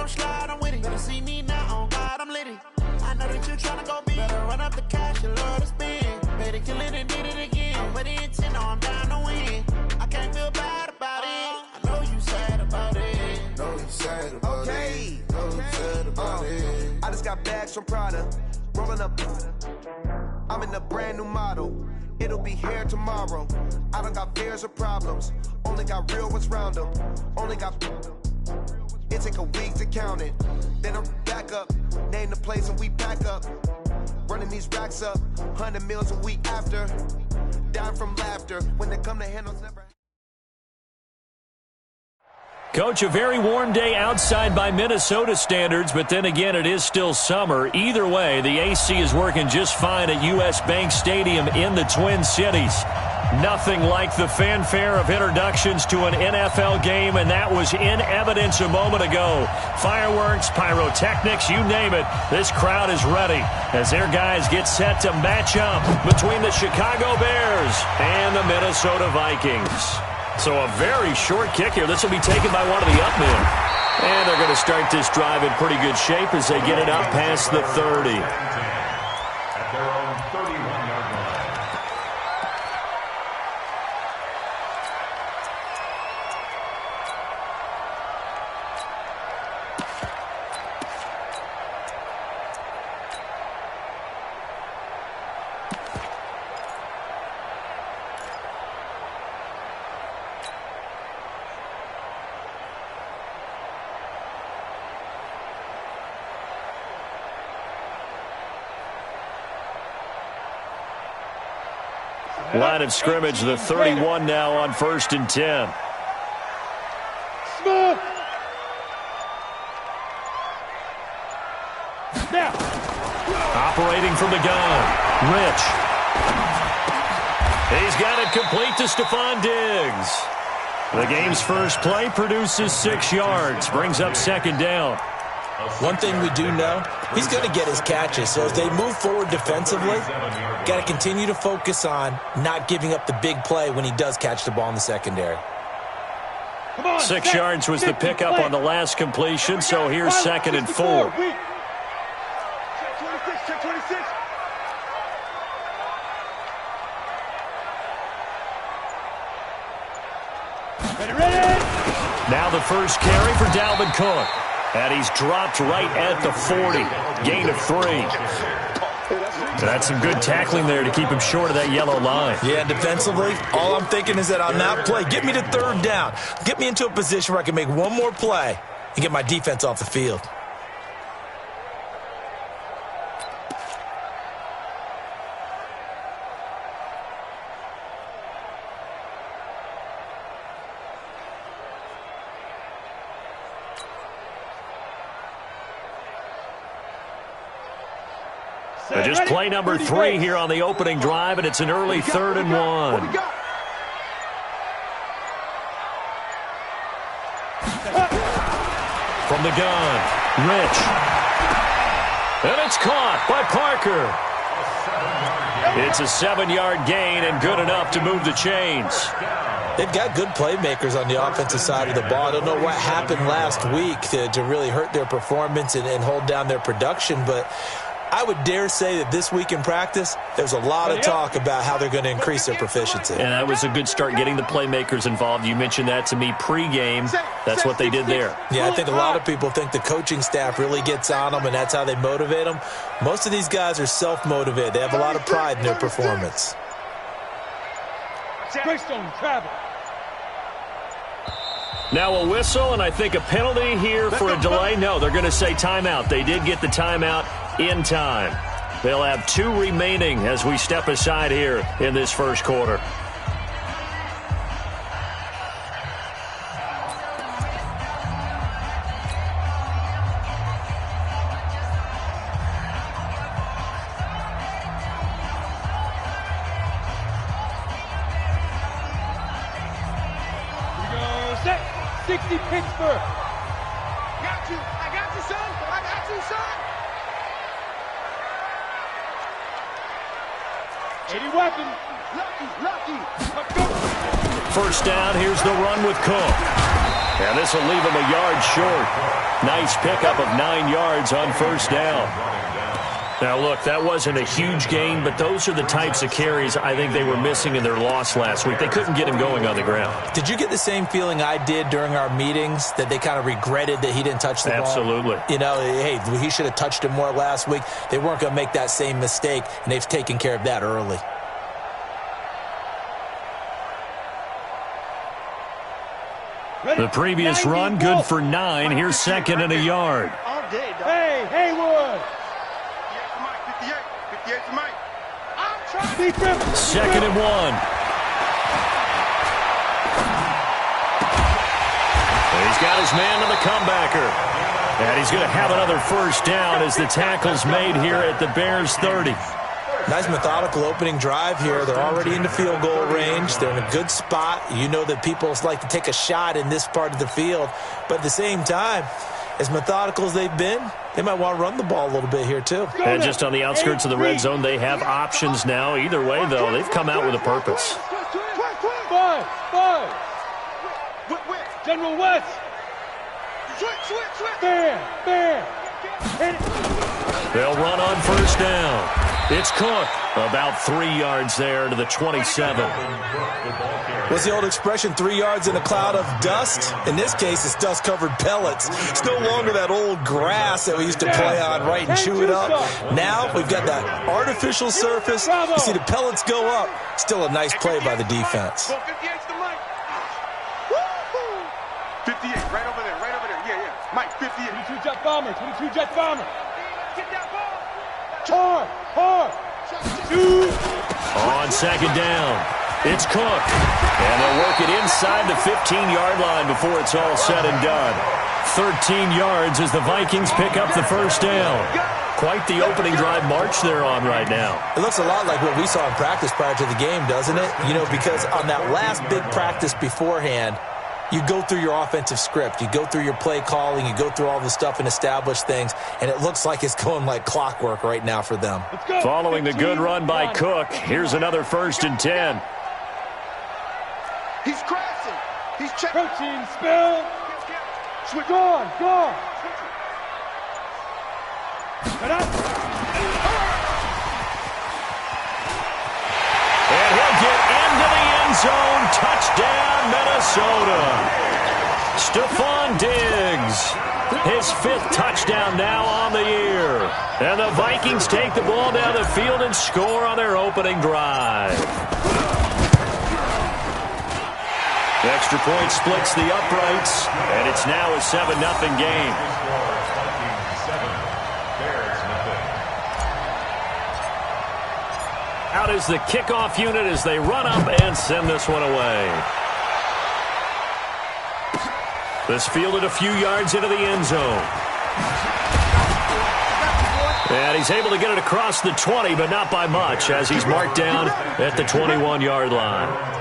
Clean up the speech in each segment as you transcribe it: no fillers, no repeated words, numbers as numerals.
I'm slide, I'm with it. Better see me now, oh God, I'm litty. I know that you tryna go big. Better run up the cash, you love to spend. Better kill it and did it again. I'm with the intent, no, I'm down to win. I can't feel bad about it. I know you sad about it. Know you sad about it. Know you sad about it. I just got bags from Prada. Rolling up. I'm in a brand new model. It'll be here tomorrow. I don't got fears or problems. Only got real ones round them. Only got. It take a week to count it. Then I'm back up. Name the place and we pack up. Running these racks up. 100 meals a week after. Down from laughter. When they come to handles never. Coach, a very warm day outside by Minnesota standards, but then again, it is still summer. Either way, the AC is working just fine at U.S. Bank Stadium in the Twin Cities. Nothing like the fanfare of introductions to an NFL game, and that was in evidence a moment ago. Fireworks, pyrotechnics, you name it. This crowd is ready as their guys get set to match up between the Chicago Bears and the Minnesota Vikings. So a very short kick here. This will be taken by one of the up men. And they're going to start this drive in pretty good shape as they get it up past the 30. At their own 31-yard line. Line of scrimmage, the 31 now on 1st and 10. Smith. Now. Operating from the gun, Rich. He's got it complete to Stephon Diggs. The game's first play produces 6 yards, brings up 2nd down. One thing we do know, he's going to get his catches. So as they move forward defensively, got to continue to focus on not giving up the big play when he does catch the ball in the secondary. 6 yards was the pickup on the last completion, so here's 2nd and 4. Check 26. Ready. Now the first carry for Dalvin Cook. And he's dropped right at the 40. Gain of 3. So that's some good tackling there to keep him short of that yellow line. Yeah, defensively, all I'm thinking is that on that play, get me to 3rd down. Get me into a position where I can make one more play and get my defense off the field. Just play number 3 here on the opening drive, and it's an early 3rd and 1. From the gun, Rich. And it's caught by Parker. It's a 7-yard gain and good enough to move the chains. They've got good playmakers on the offensive side of the ball. I don't know what happened last week to really hurt their performance and hold down their production, but I would dare say that this week in practice, there's a lot of talk about how they're going to increase their proficiency. And that was a good start getting the playmakers involved. You mentioned that to me pregame. That's what they did there. Yeah, I think a lot of people think the coaching staff really gets on them, and that's how they motivate them. Most of these guys are self-motivated. They have a lot of pride in their performance. Greystone, travel. Now a whistle, and I think a penalty here for a delay. No, they're going to say timeout. They did get the timeout in time. They'll have 2 remaining as we step aside here in this first quarter. We go set. 60 Pittsburgh. Got you. I got you, son. I got you, son. 80 weapon. Lucky. Let's go. First down, here's the run with Cook. And this will leave him a yard short. Nice pickup of 9 yards on first down. Now, look, that wasn't a huge gain, but those are the types of carries I think they were missing in their loss last week. They couldn't get him going on the ground. Did you get the same feeling I did during our meetings, that they kind of regretted that he didn't touch the ball? Absolutely. You know, hey, he should have touched it more last week. They weren't going to make that same mistake, and they've taken care of that early. The previous run, good for 9. Here's second and a yard. Hey, Haywood. Second and 1. He's got his man to the comebacker. And he's going to have another first down as the tackle's made here at the Bears' 30. Nice methodical opening drive here. They're already in the field goal range. They're in a good spot. You know that people like to take a shot in this part of the field. But at the same time, as methodical as they've been, they might want to run the ball a little bit here too. And just on the outskirts of the red zone, they have options now. Either way, though, they've come out with a purpose. Five. General West. Bam. They'll run on first down. It's Cook. About 3 yards there to the 27. What's the old expression, 3 yards in a cloud of dust? In this case, it's dust-covered pellets. It's no longer that old grass that we used to play on, right, and chew it up. Now we've got that artificial surface. You see the pellets go up. Still a nice play by the defense. 58, right over there. Yeah. Mike, 58. 22 jet bomber. Hard. Shoot. On second down, it's Cook. And they'll work it inside the 15-yard line before it's all said and done. 13 yards as the Vikings pick up the first down. Quite the opening drive march they're on right now. It looks a lot like what we saw in practice prior to the game, doesn't it? You know, because on that last big practice beforehand, you go through your offensive script. You go through your play calling. You go through all the stuff and establish things. And it looks like it's going like clockwork right now for them. Following the good run by Cook, here's another 1st and 10. He's crashing. He's checking. Protein spill. Switch. Gone. And he'll get into the end zone. Touchdown, Minnesota. Stephon Diggs. His 5th touchdown now on the year. And the Vikings take the ball down the field and score on their opening drive. The extra point splits the uprights, and it's now a 7-0 game. Out is the kickoff unit as they run up and send this one away. This fielded a few yards into the end zone. And he's able to get it across the 20, but not by much, as he's marked down at the 21-yard line.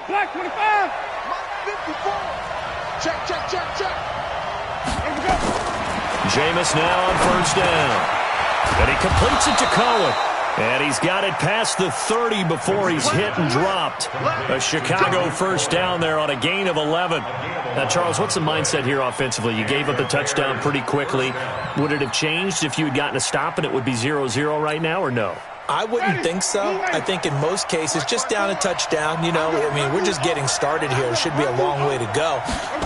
Black 25. Mike 54. Check. Here we go. Jameis now on first down. And he completes it to Cohen. And he's got it past the 30 before he's hit and dropped. A Chicago first down there on a gain of 11. Now, Charles, what's the mindset here offensively? You gave up the touchdown pretty quickly. Would it have changed if you had gotten a stop and it would be 0-0 right now, or no? I wouldn't think so. I think in most cases, just down a touchdown, you know, I mean, we're just getting started here. It should be a long way to go.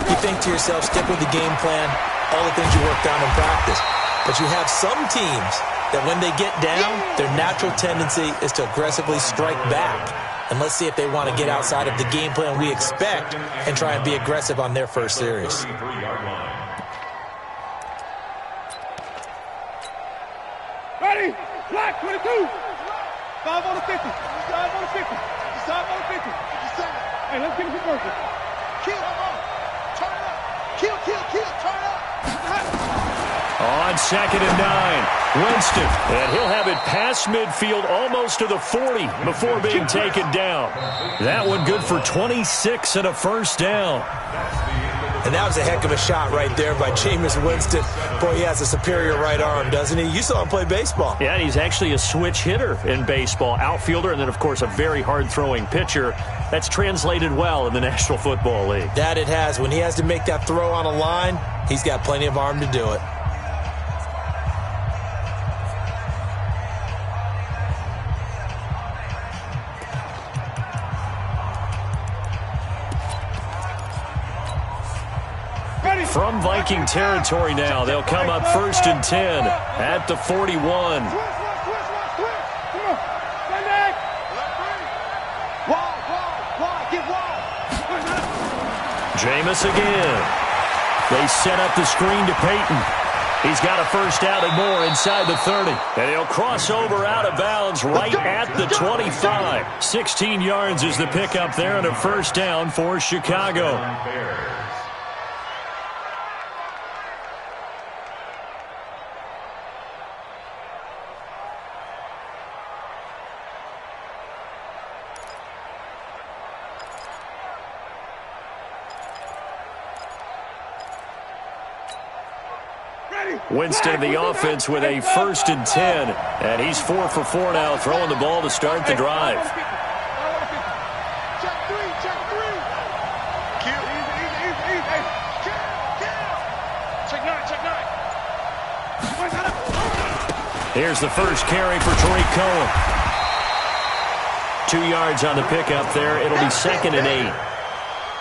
You think to yourself, stick with the game plan, all the things you worked on in practice. But you have some teams that when they get down, their natural tendency is to aggressively strike back. And let's see if they want to get outside of the game plan we expect and try and be aggressive on their first series. Ready? Black 22. 5 on the 50. 5 on the 50. 5 on the 50. Hey, let's get him converted. Kill. Turn it up. Kill. Turn it up. On 2nd and 9, Winston. And he'll have it past midfield almost to the 40 before being taken down. That one good for 26 and a first down. And that was a heck of a shot right there by Jameis Winston. Boy, he has a superior right arm, doesn't he? You saw him play baseball. Yeah, he's actually a switch hitter in baseball. Outfielder, and then, of course, a very hard-throwing pitcher. That's translated well in the National Football League. That it has. When he has to make that throw on a line, he's got plenty of arm to do it. From Viking territory now, they'll come up 1st and 10 at the 41. Jameis again. They set up the screen to Peyton. He's got a first down and more inside the 30. And he'll cross over out of bounds right at the 25. 16 yards is the pickup there and a first down for Chicago. Winston in the offense with a 1st and 10. And he's 4 for 4 now, throwing the ball to start the drive. Check three. Check nine. Here's the first carry for Tariq Cohen. 2 yards on the pickup there. It'll be 2nd and 8.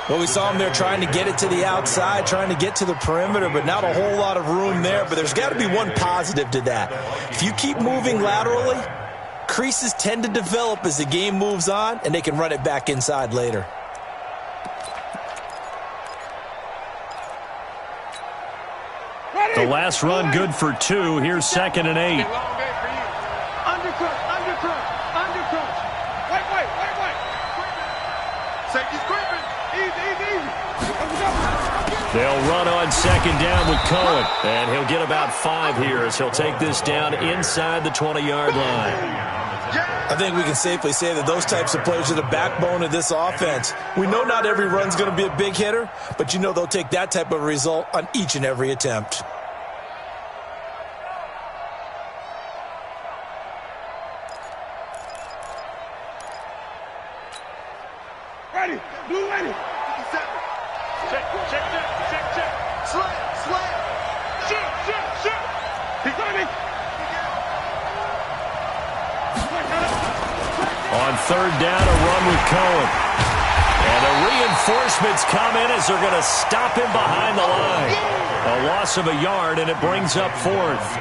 Well, we saw him there trying to get it to the outside, trying to get to the perimeter, but not a whole lot of room there. But there's got to be one positive to that. If you keep moving laterally, creases tend to develop as the game moves on, and they can run it back inside later. The last run good for 2. Here's 2nd and 8. Undercrunch. Wait. Safety's creeping. Easy. They'll run on 2nd down with Cohen. And he'll get about 5 here as he'll take this down inside the 20-yard line. I think we can safely say that those types of plays are the backbone of this offense. We know not every run's going to be a big hitter, but you know they'll take that type of result on each and every attempt. Ready. Blue ready. Check. Slam. Shoot. He's coming. On 3rd down, a run with Cohen. And the reinforcements come in as they're going to stop him behind the line. A loss of a yard, and it brings up 4th.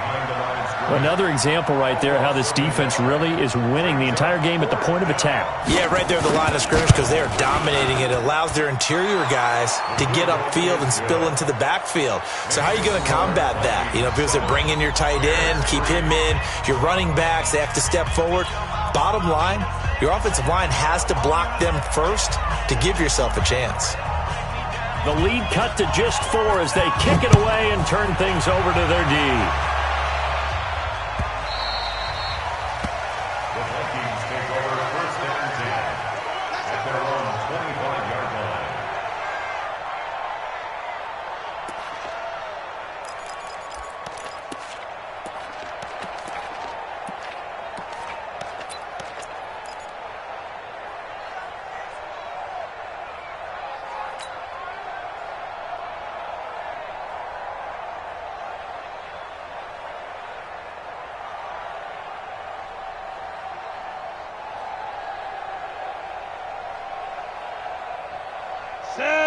Another example right there how this defense really is winning the entire game at the point of attack. Yeah, right there at the line of scrimmage because they are dominating it. It allows their interior guys to get upfield and spill into the backfield. So how are you going to combat that? You know, because they bring in your tight end, keep him in. Your running backs, they have to step forward. Bottom line, your offensive line has to block them first to give yourself a chance. The lead cut to just 4 as they kick it away and turn things over to their D.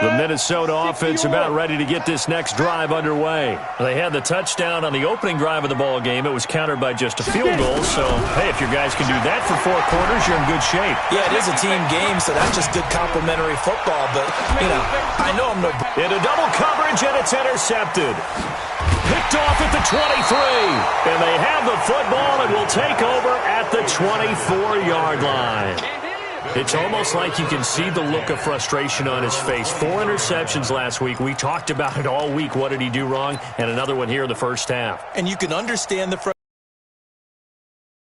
The Minnesota offense about ready to get this next drive underway. They had the touchdown on the opening drive of the ball game. It was countered by just a field goal. So, hey, if your guys can do that for 4 quarters, you're in good shape. Yeah, it is a team game, so that's just good complementary football. But, you know, I know I'm no... Into double coverage, and it's intercepted. Picked off at the 23. And they have the football and will take over at the 24-yard line. It's almost like you can see the look of frustration on his face. 4 interceptions last week. We talked about it all week. What did he do wrong? And another one here in the first half. And you can understand the frustration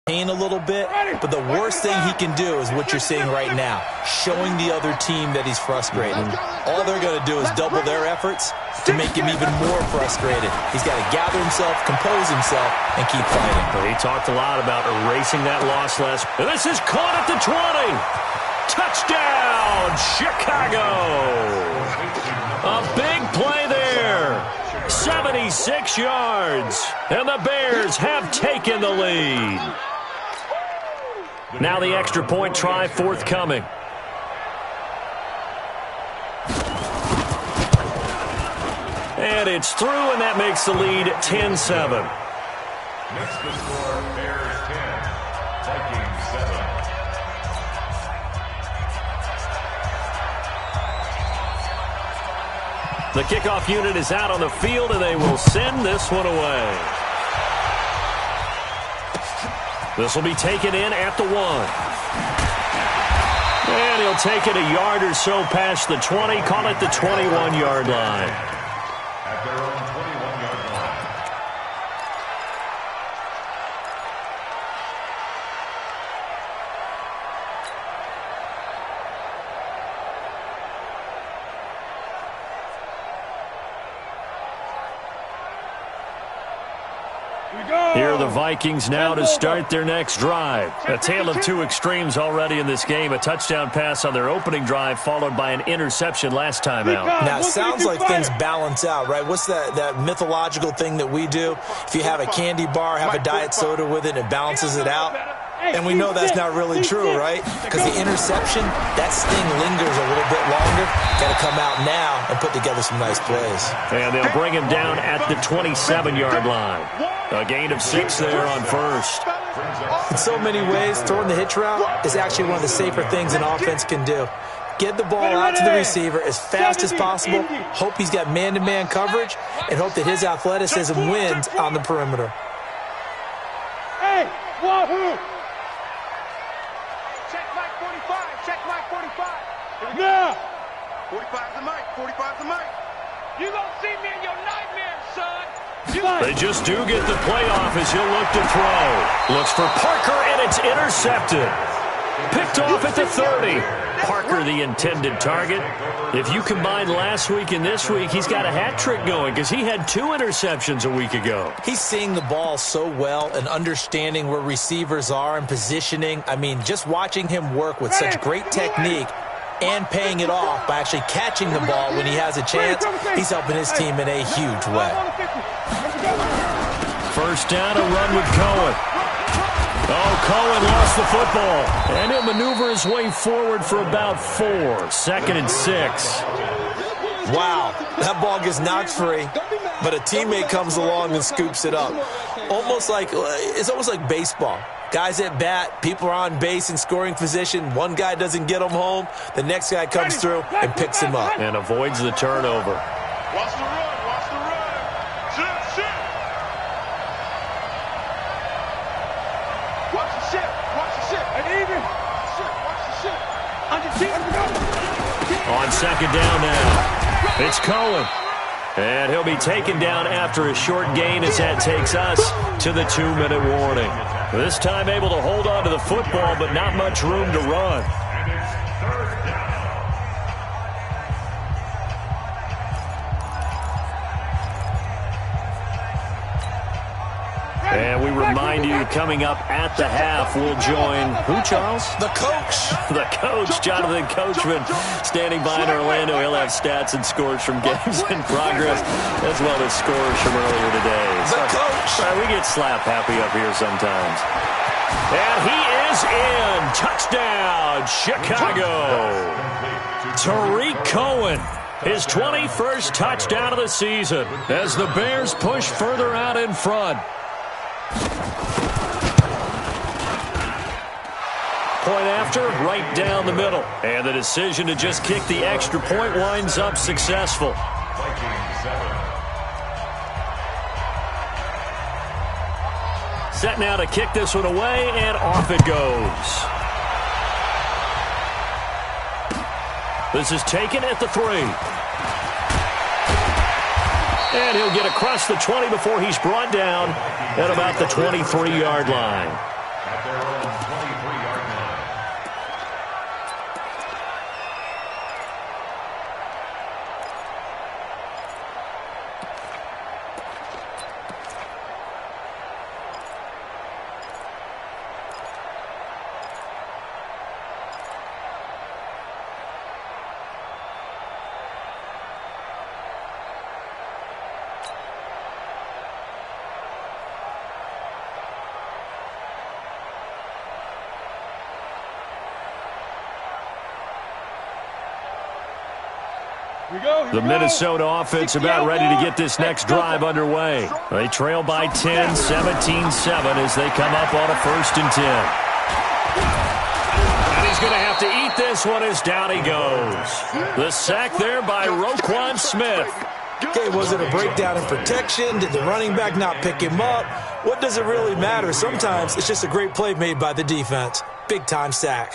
a little bit, but the worst thing he can do is what you're seeing right now, showing the other team that he's frustrated. All they're going to do is double their efforts to make him even more frustrated. He's got to gather himself, compose himself, and keep fighting. Well, he talked a lot about erasing that loss last. And this is caught at the 20. Touchdown, Chicago. A big play there. 76 yards. And the Bears have taken the lead. Now the extra point try forthcoming. And it's through, and that makes the lead 10-7. Next to score, Bears 10, Vikings 7. The kickoff unit is out on the field, and they will send this one away. This will be taken in at the 1. And he'll take it a yard or so past the 20, call it the 21-yard line. At their own 21-yard line. Here are the Vikings now to start their next drive. A tale of two extremes already in this game. A touchdown pass on their opening drive, followed by an interception last time out. Now, it sounds like things balance out, right? What's that mythological thing that we do? If you have a candy bar, have a diet soda with it, it balances it out. And we know that's not really true, right? Because the interception, that sting lingers a little bit longer. Got to come out now and put together some nice plays. And they'll bring him down at the 27-yard line. A gain of 6 there on first. In so many ways, throwing the hitch route is actually one of the safer things an offense can do. Get the ball out to the receiver as fast as possible, hope he's got man-to-man coverage, and hope that his athleticism wins on the perimeter. Hey, Wahoo! Check Mike 45. Check Mike 45. Now! 45's the mic. 45's the mic. You gonna see me in your nightmares, son! They just do get the playoff as he'll look to throw. Looks for Parker, and it's intercepted. Picked off at the 30. Parker, the intended target. If you combine last week and this week, he's got a hat trick going because he had 2 interceptions a week ago. He's seeing the ball so well and understanding where receivers are and positioning. I mean, just watching him work with such great technique and paying it off by actually catching the ball when he has a chance, he's helping his team in a huge way. First down, a run with Cohen. Oh, Cohen lost the football. And he'll maneuver his way forward for about 4. 2nd and 6. Wow, that ball gets knocked free, but a teammate comes along and scoops it up. It's almost like baseball. Guys at bat, people are on base in scoring position. One guy doesn't get him home. The next guy comes through and picks him up. And avoids the turnover. Watch the run. Watch the run. Shit. Watch the shit. Watch the shit. And even. Watch the shit. Under 10. On second down now, it's Cohen. And he'll be taken down after a short gain as that takes us to the 2-minute warning. This time able to hold on to the football, but not much room to run. And it's 3rd down. And we remind you, coming up at the half, we'll join who, Charles? The coach. The coach, Jonathan Coachman, standing by in Orlando. He'll have stats and scores from games in progress, as well as scores from earlier today. The coach. We get slap happy up here sometimes. And he is in. Touchdown, Chicago. Tariq Cohen, his 21st touchdown of the season, as the Bears push further out in front. Point after, right down the middle. And the decision to just kick the extra point winds up successful. Vikings 7. Set now to kick this one away, and off it goes. This is taken at the 3. And he'll get across the 20 before he's brought down at about the 23-yard line. At their own 23-yard line. The Minnesota offense about ready to get this next drive underway. They trail by 10, 17-7 as they come up on a 1st and 10. And he's going to have to eat this one as down he goes. The sack there by Roquan Smith. Okay, was it a breakdown in protection? Did the running back not pick him up? What does it really matter? Sometimes it's just a great play made by the defense. Big-time sack.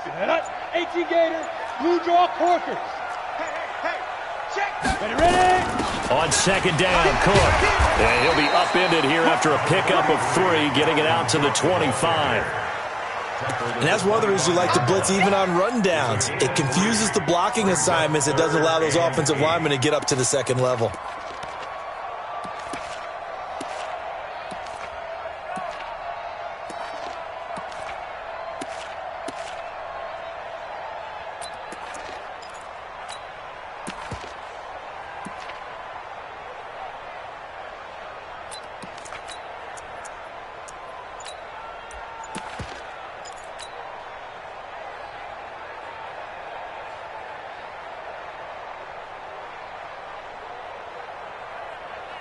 18 Gator, blue draw corkers. Hey, check. Ready? On second down, Cook. And he'll be upended here after a pickup of 3, getting it out to the 25. And that's one of the reasons we like to blitz even on rundowns. It confuses the blocking assignments. It doesn't allow those offensive linemen to get up to the second level.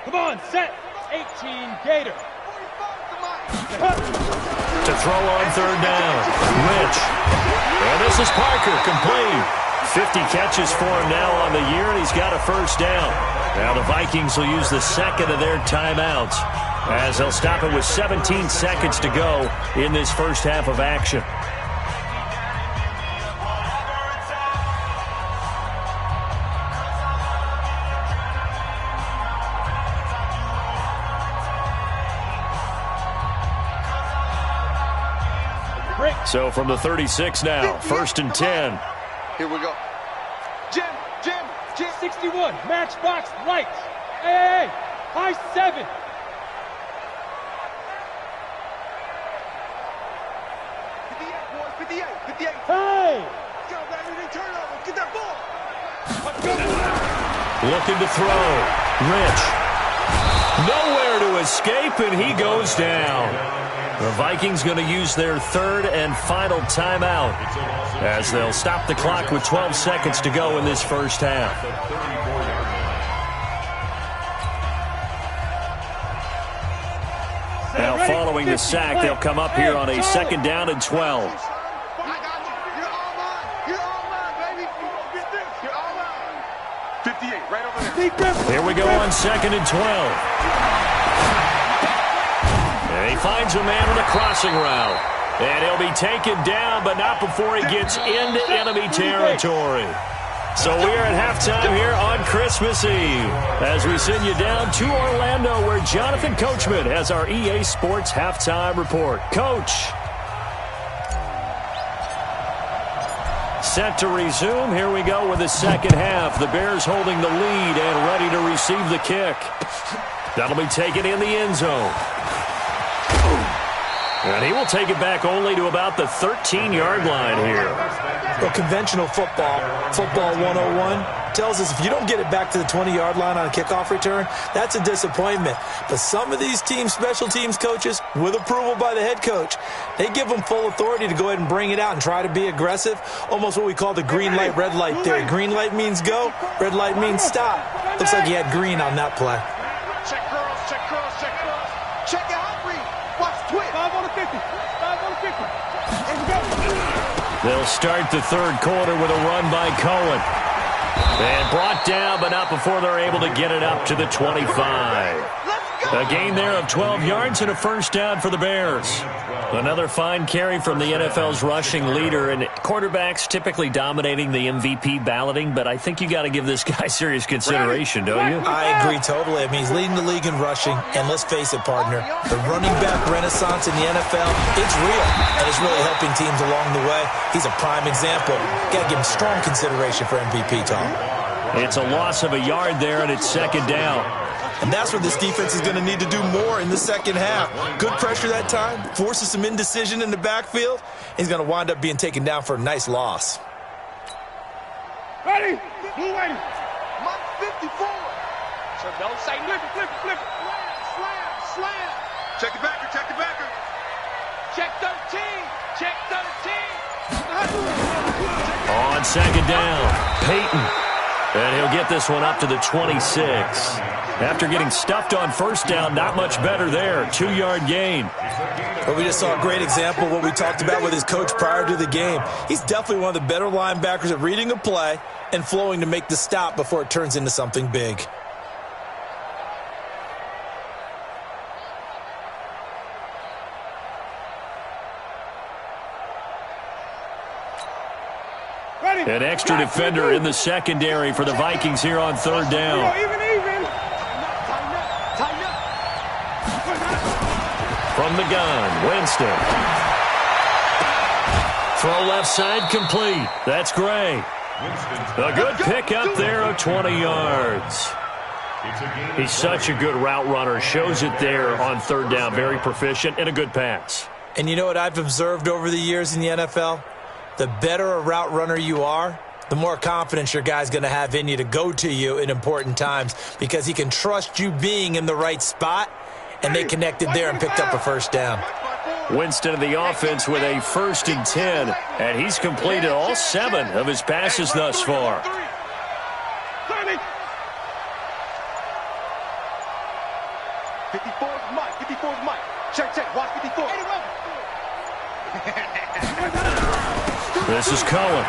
Come on, set. 18 Gator. To throw on third down. Rich. And this is Parker, complete. 50 catches for him now on the year, and he's got a first down. Now the Vikings will use the second of their timeouts as they'll stop it with 17 seconds to go in this first half of action. So from the 36 now, 1st and 10. Here we go. Jim. 61, matchbox lights. Hey, high 7. Hey! Get that ball. Looking to throw. Rich. Nowhere to escape, and he goes down. The Vikings going to use their third and final timeout as they'll stop the clock with 12 seconds to go in this first half. Now following the sack, they'll come up here on a 2nd down and 12. Here we go on 2nd and 12. And he finds a man on a crossing route. And he'll be taken down, but not before he gets into enemy territory. So we are at halftime here on Christmas Eve as we send you down to Orlando where Jonathan Coachman has our EA Sports Halftime Report. Coach. Set to resume. Here we go with the second half. The Bears holding the lead and ready to receive the kick. That'll be taken in the end zone. And he will take it back only to about the 13-yard line here. Well, conventional football 101, tells us if you don't get it back to the 20-yard line on a kickoff return, that's a disappointment. But some of these special teams coaches, with approval by the head coach, they give them full authority to go ahead and bring it out and try to be aggressive, almost what we call the green light, red light theory. Green light means go, red light means stop. Looks like he had green on that play. Check girls. Check your hot read. Watch twitch. 5 on the 50. 5 on the 50. Let's go. They'll start the third quarter with a run by Cohen. And brought down, but not before they're able to get it up to the 25. A gain there of 12 yards and a first down for the Bears. Another fine carry from the NFL's rushing leader, and quarterbacks typically dominating the MVP balloting, but I think you got to give this guy serious consideration, don't you? I agree totally. I mean, he's leading the league in rushing, and let's face it, partner, the running back renaissance in the NFL, it's real, and it's really helping teams along the way. He's a prime example. Got to give him strong consideration for MVP, Tom. It's a loss of a yard there, and it's second down. And that's where this defense is going to need to do more in the second half. Good pressure that time, forces some indecision in the backfield. He's going to wind up being taken down for a nice loss. Ready? Blue ready. Mark 54. So don't say flip it. Slam. Check the backer. Check 13. On second down, Peyton. And he'll get this one up to the 26. After getting stuffed on first down, not much better there. 2-yard gain. But we just saw a great example of what we talked about with his coach prior to the game. He's definitely one of the better linebackers at reading a play and flowing to make the stop before it turns into something big. An extra defender in the secondary for the Vikings here on third down. Even. From the gun, Winston. Throw left side complete. That's Gray. A good pick up there of 20 yards. He's such a good route runner. Shows it there on third down. Very proficient and a good pass. And you know what I've observed over the years in the NFL? The better a route runner you are, the more confidence your guy's going to have in you to go to you in important times because he can trust you being in the right spot, and they connected there and picked up a first down. Winston of the offense with a 1st and 10, and he's completed all 7 of his passes thus far. 54 Mike. 54 Mike. Check. Watch 54. This is Cohen.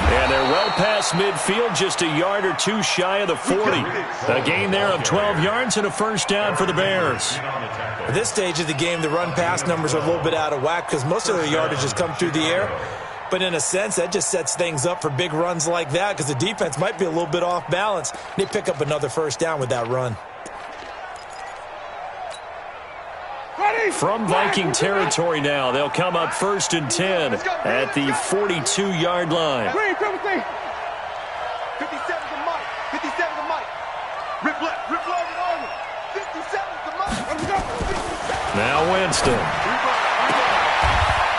And they're well past midfield, just a yard or two shy of the 40. A gain there of 12 yards and a first down for the Bears. At this stage of the game, the run-pass numbers are a little bit out of whack because most of their yardage has come through the air. But in a sense, that just sets things up for big runs like that because the defense might be a little bit off balance. They pick up another first down with that run. From Viking territory now, they'll come up 1st and 10 at the 42-yard line. 57 to Mike. 57 to Mike. Rip left on him. 57 to Mike. Now Winston.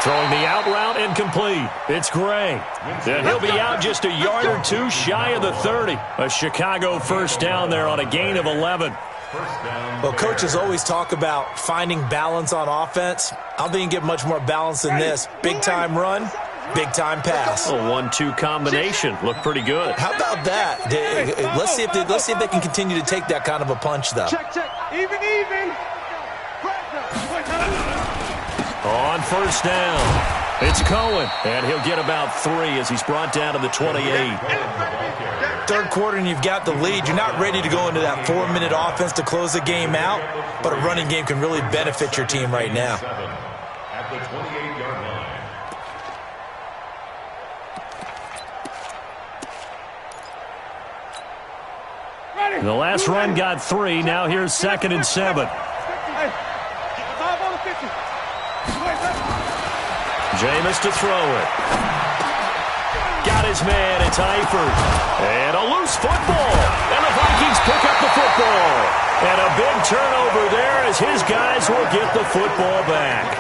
Throwing the out route incomplete. It's Gray. And he'll be out just a yard or two shy of the 30. A Chicago first down there on a gain of 11. Well, coaches always talk about finding balance on offense. I don't think you can get much more balance than this. Big-time run, big-time pass. A 1-2 combination. Looked pretty good. How about that? Let's see if they can continue to take that kind of a punch, though. Check. Even. On first down, it's Cohen. And he'll get about 3 as he's brought down to the 28. Third quarter and you've got the lead. You're not ready to go into that 4-minute offense to close the game out, but a running game can really benefit your team right now. At the 28-yard line. The last run got 3. Now here's 2nd and 7. Jameis to throw it. Got his man. It's Eifert. And a loose football. And the Vikings pick up the football. And a big turnover there as his guys will get the football back.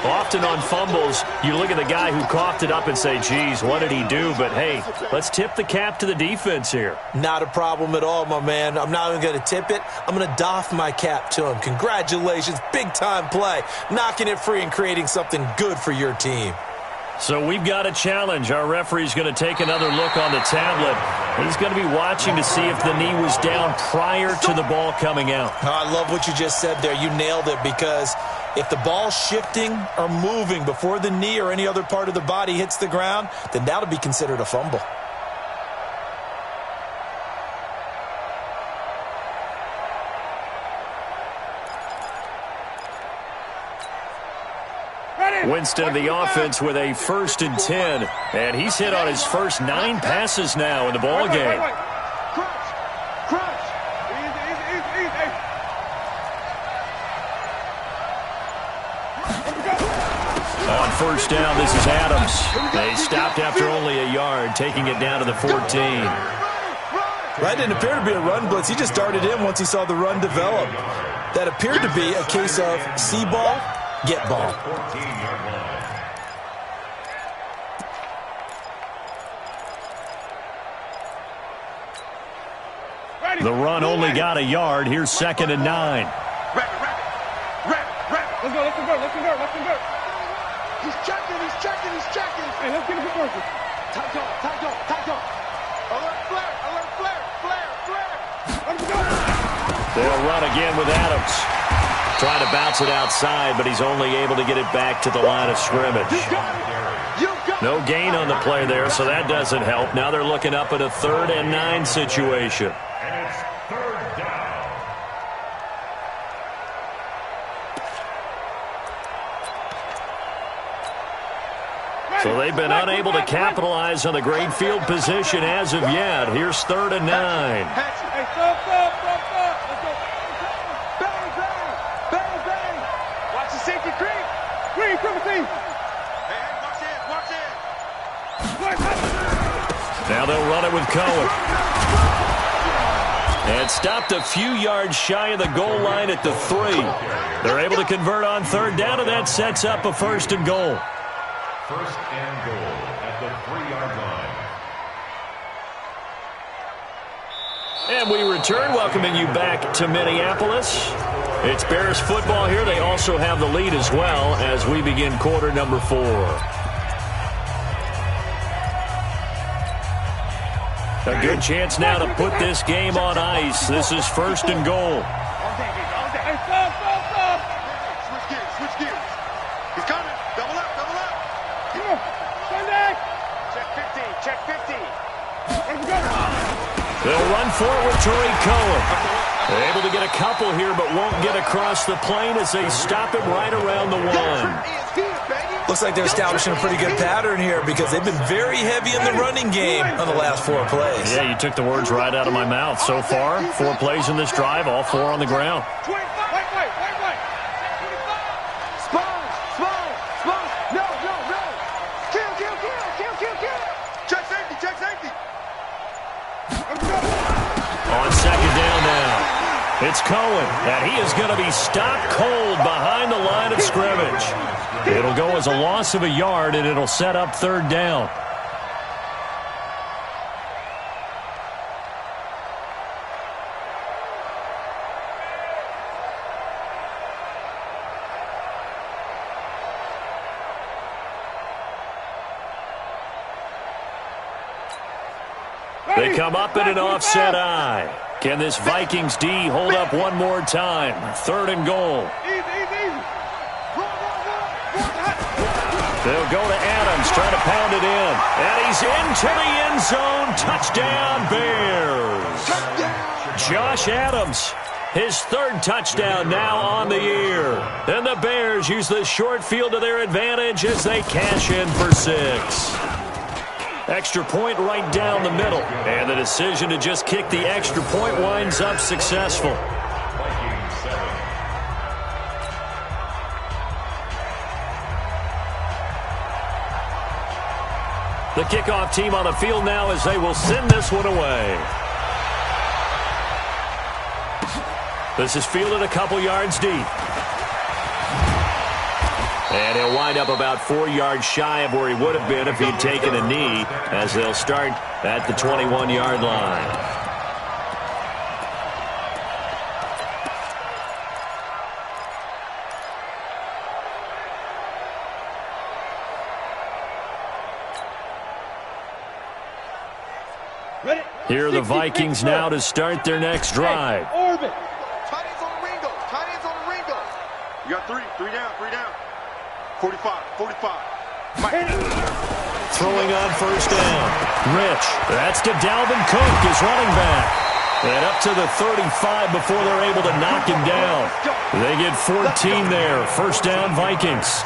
Often on fumbles, you look at the guy who coughed it up and say, geez, what did he do? But, hey, let's tip the cap to the defense here. Not a problem at all, my man. I'm not even going to tip it. I'm going to doff my cap to him. Congratulations. Big-time play. Knocking it free and creating something good for your team. So we've got a challenge. Our referee's going to take another look on the tablet. He's going to be watching to see if the knee was down prior to the ball coming out. Oh, I love what you just said there. You nailed it because if the ball's shifting or moving before the knee or any other part of the body hits the ground, then that'll be considered a fumble. Winston of the offense with a 1st and 10. And he's hit on his first 9 passes now in the ball game. Crunch. Easy. On first down, this is Adams. They stopped after only a yard, taking it down to the 14. That didn't appear to be a run blitz. He just darted in once he saw the run develop. That appeared to be a case of see ball, get ball. The run only got a yard. Here's 2nd and 9. Rapid. Let's convert. He's checking. Hey, let's get it working. Tight on. Alert flare. They'll run again with Adams. Trying to bounce it outside, but he's only able to get it back to the line of scrimmage. No gain on the play there, so that doesn't help. Now they're looking up at a 3rd and 9 situation. And it's 3rd down. So they've been unable to capitalize on the great field position as of yet. Here's 3rd and 9. Hey, stop. Let's go. Bang, bang. Bang, bang. Watch the safety creep. Green, triple team. Hey, watch it. Now they'll run it with Cohen. And stopped a few yards shy of the goal line at the 3. They're able to convert on 3rd down, and that sets up a 1st and goal. 1st and goal at the 3-yard line. And we return, welcoming you back to Minneapolis. It's Bears football here. They also have the lead as well as we begin quarter number 4. A good chance now to put this game on ice. This is 1st and goal. Hey, stop. Switch gears. He's coming. Double up. Come on. Sunday. Check 50. Let's go. They'll run forward with Tariq Cohen. They're able to get a couple here, but won't get across the plane as they stop him right around the 1. Looks like they're establishing a pretty good pattern here because they've been very heavy in the running game on the last 4 plays. Yeah, you took the words right out of my mouth. So far, 4 plays in this drive, all 4 on the ground. Wait. Small. No. Kill. Check safety. Let's go. On 2nd down now, it's Cohen, and he is going to be stopped cold behind the line of scrimmage. It'll go as a loss of a yard, and it'll set up 3rd down. They come up in an offset eye. Can this Vikings D hold up one more time? 3rd and goal. Easy. They'll go to Adams, trying to pound it in. And he's into the end zone. Touchdown, Bears. Josh Adams, his 3rd touchdown now on the year. And the Bears use the short field to their advantage as they cash in for 6. Extra point right down the middle. And the decision to just kick the extra point winds up successful. The kickoff team on the field now as they will send this one away. This is fielded a couple yards deep. And he'll wind up about 4 yards shy of where he would have been if he'd taken a knee, as they'll start at the 21-yard line. Here are the Vikings now to start their next drive. Orbit. Tight ends on the Ringo. You got 3 down. 45. Throwing on 1st down. Rich. That's to Dalvin Cook, his running back. And up to the 35 before they're able to knock him down. They get 14 there. 1st down, Vikings.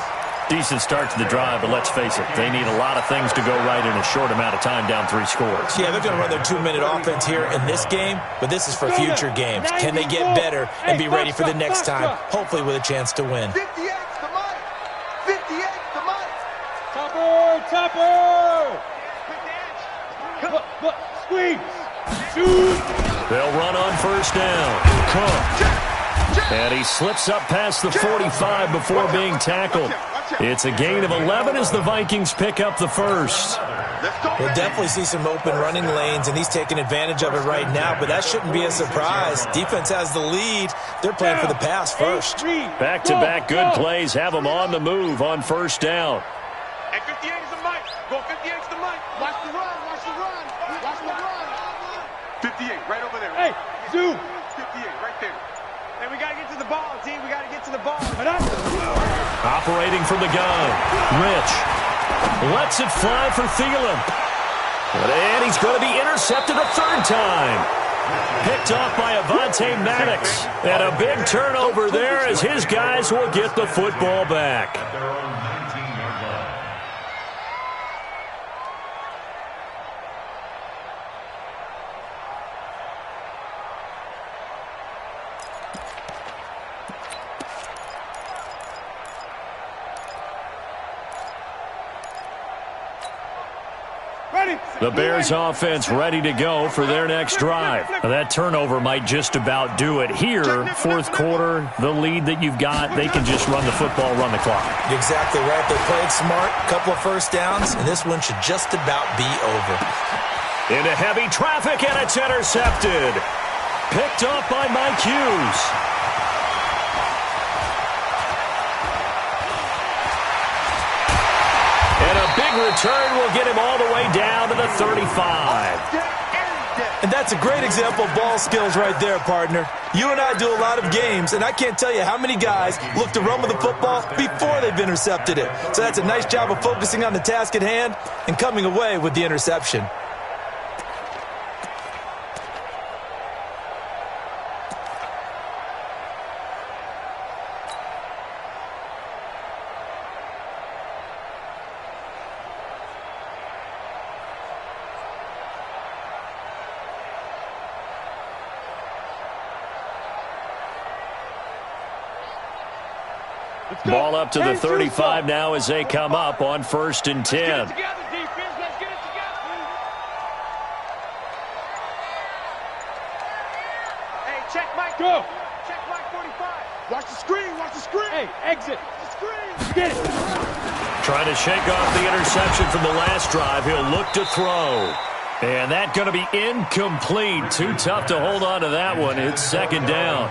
Decent start to the drive, but let's face it, they need a lot of things to go right in a short amount of time, down 3 scores. Yeah, they're going to run their 2-minute offense here in this game, but this is for future games. Can they get better and be ready for the next time, hopefully with a chance to win? 58's the mic. Topper. Squeeze. Shoot. They'll run on 1st down. Cook. And he slips up past the 45 before being tackled. It's a gain of 11 as the Vikings pick up the 1st. We'll definitely see some open running lanes, and he's taking advantage of it right now, but that shouldn't be a surprise. Defense has the lead. They're playing for the pass first. Back-to-back good plays have them on the move on 1st down. Hey, 58 is the mic. Go 58 is the mic. Watch the run. 58, right over there. Hey, zoom. 58, right there. And we got to get to the ball, team. We got to get to the ball. Operating from the gun. Rich lets it fly for Thielen. And he's going to be intercepted a 3rd time. Picked off by Avonte Maddox. And a big turnover there as his guys will get the football back. The Bears offense ready to go for their next drive. Now, that turnover might just about do it here. Fourth quarter, the lead that you've got, they can just run the football, run the clock. Exactly right. They played smart, couple of first downs, and this one should just about be over. Into heavy traffic, and it's intercepted. Picked off by Mike Hughes. And a big return will get him all the way down to the 35. And that's a great example of ball skills right there, partner. You and I do a lot of games, and I can't tell you how many guys look to run with the football before they've intercepted it. So that's a nice job of focusing on the task at hand and coming away with the interception. Ball up to the 35 now as they come up on 1st and 10. Hey, check Mike. Go. Check Mike 45. Watch the screen. Watch the screen. Hey, exit. The screen. Get it. Trying to shake off the interception from the last drive. He'll look to throw. And that's going to be incomplete. Too tough to hold on to that one. It's 2nd down.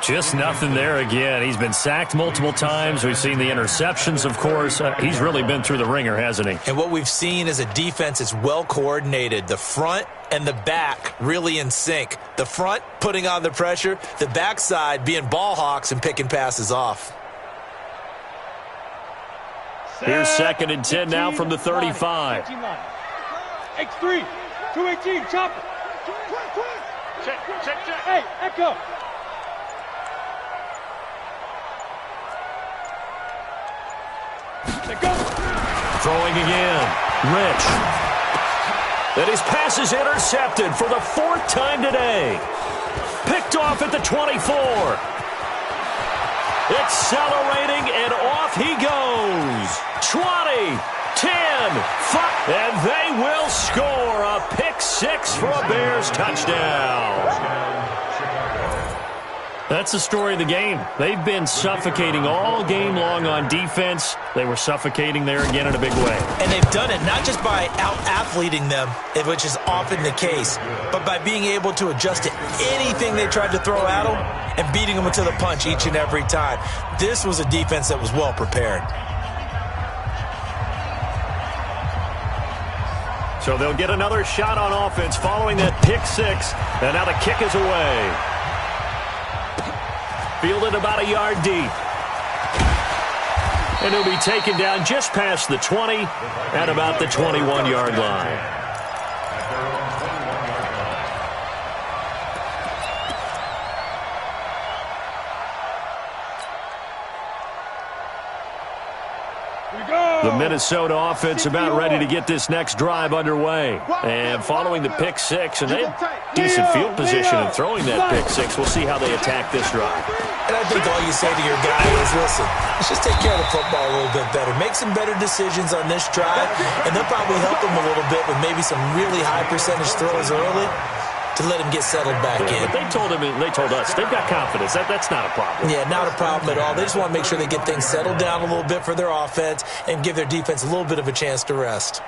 Just nothing there again. He's been sacked multiple times. We've seen the interceptions, of course. He's really been through the ringer, hasn't he? And what we've seen is a defense that's well coordinated. The front and the back really in sync. The front putting on the pressure. The backside being ball hawks and picking passes off. Here's 2nd and 10 now from the 35. X3. 218, chopper. Check. Hey, echo. Go. Throwing again. Rich. And his pass is intercepted for the 4th time today. Picked off at the 24. Accelerating, and off he goes. 20. 10, 5, and they will score a pick 6 for a Bears touchdown. That's the story of the game. They've been suffocating all game long on defense. They were suffocating there again in a big way. And they've done it not just by out-athleting them, which is often the case, but by being able to adjust to anything they tried to throw at them and beating them to the punch each and every time. This was a defense that was well prepared. So they'll get another shot on offense following that pick 6. And now the kick is away. Fielded about a yard deep. And he'll be taken down just past the 20 at about the 21-yard line. The Minnesota offense about ready to get this next drive underway. And following the pick 6, and they have decent field position in throwing that pick 6. We'll see how they attack this drive. And I think all you say to your guy is, listen, let's just take care of the football a little bit better. Make some better decisions on this drive, and they'll probably help him a little bit with maybe some really high percentage throws early to let him get settled back in. But they told us, they've got confidence. That's not a problem. Yeah, not a problem at all. They just want to make sure they get things settled down a little bit for their offense and give their defense a little bit of a chance to rest.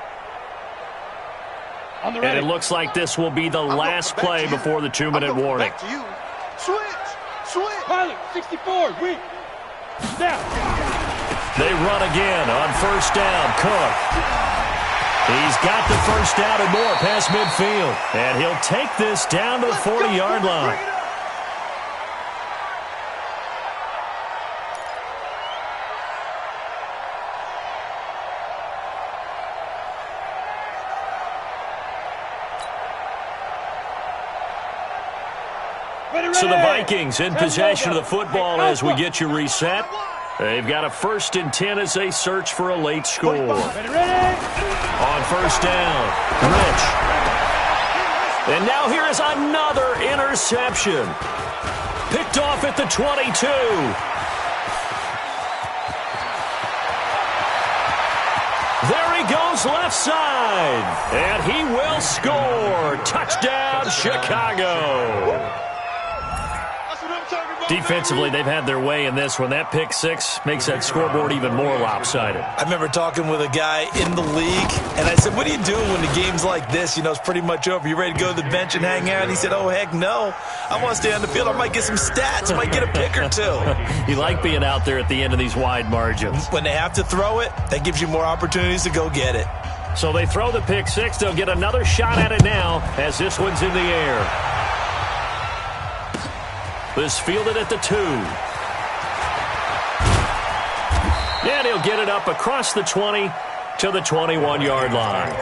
And it looks like this will be the last play before the 2-minute warning. Back to you. Switch. Pilot, 64, weak. Down. They run again on 1st down. Cook. He's got the 1st down and more past midfield. And he'll take this down to the 40-yard line. So the Vikings in possession of the football as we get you reset. They've got a 1st and 10 as they search for a late score. On 1st down, Rich. And now here is another interception. Picked off at the 22. There he goes goes left side. And he will score. Touchdown, Chicago. Defensively, they've had their way in this one. That pick six makes that scoreboard even more lopsided. I remember talking with a guy in the league, and I said, what are you doing when the game's like this? You know, it's pretty much over. You ready to go to the bench and hang out? And he said, oh, heck no. I want to stay on the field. I might get some stats. I might get a pick or two. You like being out there at the end of these wide margins. When they have to throw it, that gives you more opportunities to go get it. So they throw the pick six. They'll get another shot at it now as this one's in the air. This fielded at the 2. And he'll get it up across the 20 to the 21-yard line.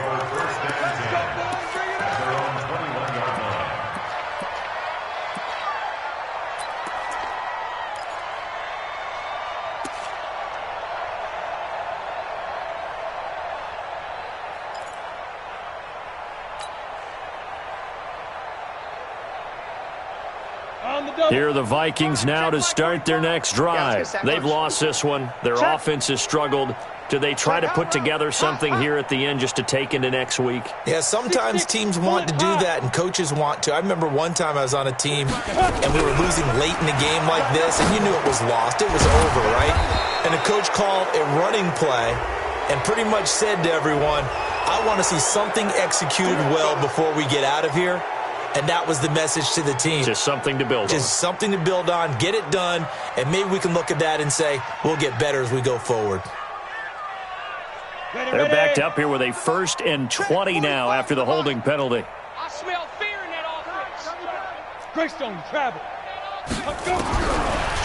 Here are the Vikings now to start their next drive. They've lost this one. Their offense has struggled. Do they try to put together something here at the end just to take into next week? Yeah, sometimes teams want to do that and coaches want to. I remember one time I was on a team and we were losing late in the game like this, and you knew it was lost. It was over, right? And the coach called a running play and pretty much said to everyone, I want to see something executed well before we get out of here. And that was the message to the team. Just something to build on. Just something to build on, get it done, and maybe we can look at that and say, we'll get better as we go forward. They're backed up here with a 1st and 20 now after the holding penalty. I smell fear in that offense. Greystone, travel.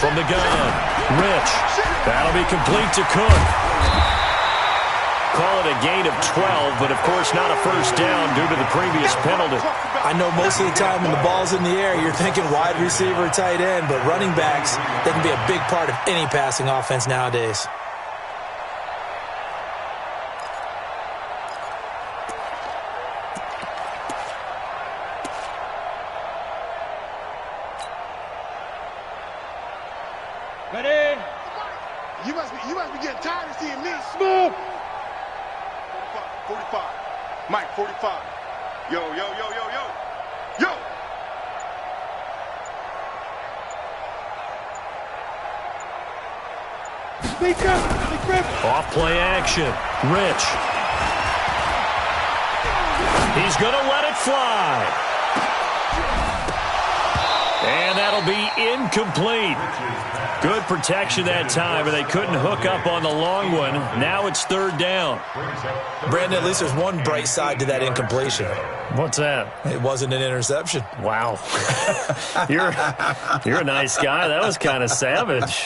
From the gun, Rich. That'll be complete to Cook. Call it a gain of 12, but of course not a first down due to the previous penalty. I know most of the time when the ball's in the air, you're thinking wide receiver, tight end, but running backs, they can be a big part of any passing offense nowadays. Ready? You must be getting tired of seeing me. Smooth. 45. Mike, 45. Yo, yo, yo, yo, yo. Yo! Off play action. Rich. He's going to let it fly. And that'll be incomplete. Good protection that time, and they couldn't hook up on the long one. Now it's 3rd down. Brandon, at least there's one bright side to that incompletion. What's that? It wasn't an interception. Wow. You're a nice guy. That was kind of savage.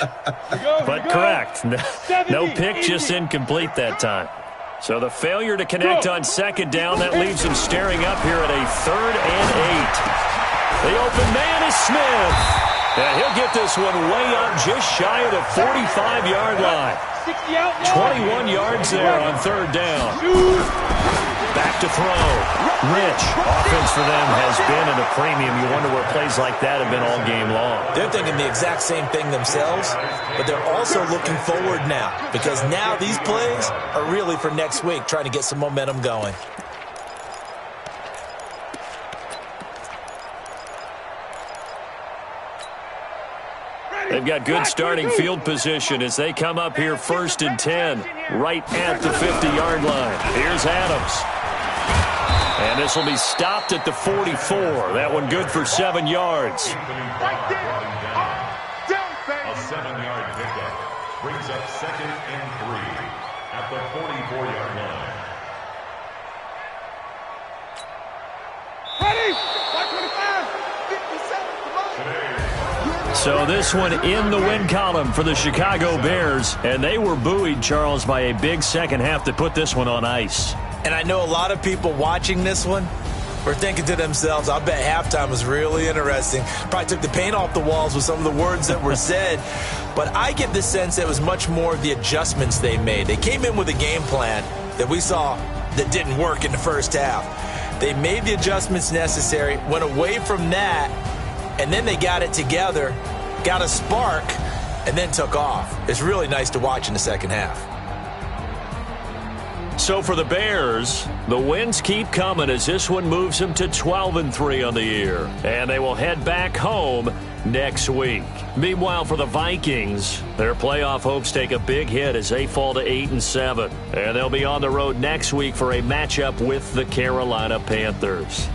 But correct. No pick, just incomplete that time. So the failure to connect on 2nd down, that leaves him staring up here at a 3rd and 8. The open man is Smith. And he'll get this one way up just shy of the 45-yard line. 21 yards there on 3rd down. Back to throw. Rich. Offense for them has been at a premium. You wonder where plays like that have been all game long. They're thinking the exact same thing themselves, but they're also looking forward now because now these plays are really for next week, trying to get some momentum going. They've got good starting field position as they come up here 1st and 10, right at the 50-yard line. Here's Adams. And this will be stopped at the 44. That one good for 7 yards. Right there. A 7-yard pickup brings up 2nd and 3 at the 44-yard line. Ready? 125. 57. So this one in the win column for the Chicago Bears, and they were buoyed, Charles, by a big second half to put this one on ice. And I know a lot of people watching this one were thinking to themselves, I bet halftime was really interesting. Probably took the paint off the walls with some of the words that were said. But I get the sense that it was much more of the adjustments they made. They came in with a game plan that we saw that didn't work in the first half. They made the adjustments necessary, went away from that, and then they got it together, got a spark, and then took off. It's really nice to watch in the second half. So for the Bears, the wins keep coming as this one moves them to 12-3 on the year. And they will head back home next week. Meanwhile, for the Vikings, their playoff hopes take a big hit as they fall to 8-7. And they'll be on the road next week for a matchup with the Carolina Panthers.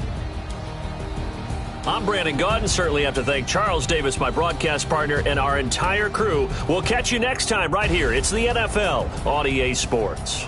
I'm Brandon Gaudin. Certainly have to thank Charles Davis, my broadcast partner, and our entire crew. We'll catch you next time right here. It's the NFL on EA Sports.